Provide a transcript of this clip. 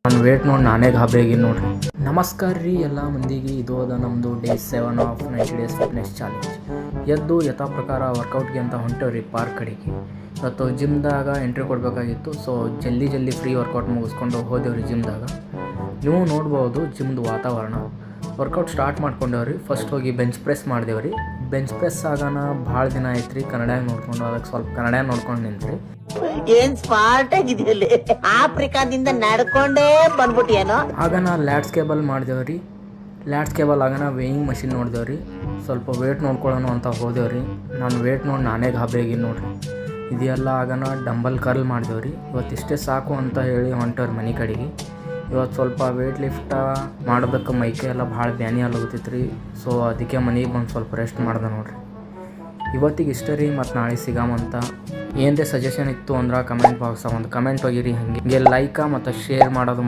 ನಾನು ವೇಟ್ ನೋಡಿ ನಾನೇ ಗಾಬರಿ ಆಗಿನಿ ನೋಡ್ರಿ. ನಮಸ್ಕಾರ ರೀ ಎಲ್ಲ ಮಂದಿಗೆ. ಇದು ಅದ ನಮ್ಮದು day 7 of 90 days fitness challenge. ಎದ್ದು ಯಥಾ ಪ್ರಕಾರ ವರ್ಕೌಟ್ಗೆ ಅಂತ ಹೊಂಟೇವ್ರಿ ಪಾರ್ಕ್ ಕಡೆಗೆ. ಇವತ್ತು ಜಿಮ್ದಾಗ ಎಂಟ್ರಿ ಕೊಡಬೇಕಾಗಿತ್ತು. ಸೊ ಜಲ್ದಿ ಫ್ರೀ ವರ್ಕೌಟ್ ಮುಗಿಸ್ಕೊಂಡು ಹೋದೇವ್ರಿ ಜಿಮ್ದಾಗ. ನೀವು ನೋಡ್ಬೋದು ಜಿಮ್ದು ವಾತಾವರಣ. ವರ್ಕೌಟ್ ಸ್ಟಾರ್ಟ್ ಮಾಡ್ಕೊಂಡೇವ್ರಿ. ಫಸ್ಟ್ ಹೋಗಿ ಬೆಂಚ್ ಪ್ರೆಸ್ ಮಾಡಿದೆವ್ರಿ. ಬೆಂಚ್ ಪ್ರೆಸ್ ಆಗೋಣ ಭಾಳ ದಿನ ಆಯ್ತು ರೀ ಕನ್ನಡ ನೋಡ್ಕೊಂಡು. ಅದಕ್ಕೆ ಸ್ವಲ್ಪ ಕನ್ನಡ ನೋಡ್ಕೊಂಡು ನಿಂತ್ರಿ. ಏನ್ ಸ್ಮಾರ್ಟ್ ಆಗಿದೆಯಲ್ಲಿ ಆಫ್ರಿಕಾದಿಂದ ನಡ್ಕೊಂಡೇ ಬಂದ್ಬಿಟ್ಟಿಯೇನೋ. ಆಗ ಲ್ಯಾಟ್ಸ್ ಕೇಬಲ್ ಮಾಡಿದೆವ್ರಿ. ಲ್ಯಾಟ್ಸ್ ಕೇಬಲ್ ಆಗನ ವೇಯಿಂಗ್ ಮಷಿನ್ ನೋಡಿದೆವ್ರಿ. ಸ್ವಲ್ಪ ವೇಟ್ ನೋಡ್ಕೊಳ್ಳೋಣ ಅಂತ ಹೋದೆವ್ರಿ. ನಾನು ವೇಟ್ ನೋಡಿ ನಾನೇ ಗಾಬರಿ ಆಗಿನಿ ನೋಡ್ರಿ. ಇದೆಲ್ಲ ಆಗನ ಡಂಬಲ್ ಕರ್ಲ್ ಮಾಡಿದೆವ್ರಿ. ಇವತ್ತು ಇಷ್ಟೇ ಸಾಕು ಅಂತ ಹೇಳಿ ಹೊಂಟವ್ರಿ ಮನೆ ಕಡೆಗೆ. ಇವತ್ತು ಸ್ವಲ್ಪ ವೇಟ್ ಲಿಫ್ಟ ಮಾಡೋದಕ್ಕೆ ಮೈಕೈ ಎಲ್ಲ ಭಾಳ ಬ್ಯಾನಿ ಆಗೋಗ್ತಿತ್ತು ರೀ. ಸೊ ಅದಕ್ಕೆ ಮನೆಗೆ ಬಂದು ಸ್ವಲ್ಪ ರೆಸ್ಟ್ ಮಾಡ್ದೆ ನೋಡ್ರಿ. ಇವತ್ತಿಗೆ ಇಷ್ಟ ರೀ. ಮತ್ತು ನಾಳೆ ಸಿಗಾಮಂತ. ಏನರೇ ಸಜೆಷನ್ ಇತ್ತು ಅಂದ್ರೆ ಕಮೆಂಟ್ ಬಾಕ್ಸಾಗ ಒಂದು ಕಮೆಂಟ್ ಹೋಗಿರಿ. ಹಾಗೆ ಲೈಕ ಮತ್ತು ಶೇರ್ ಮಾಡೋದು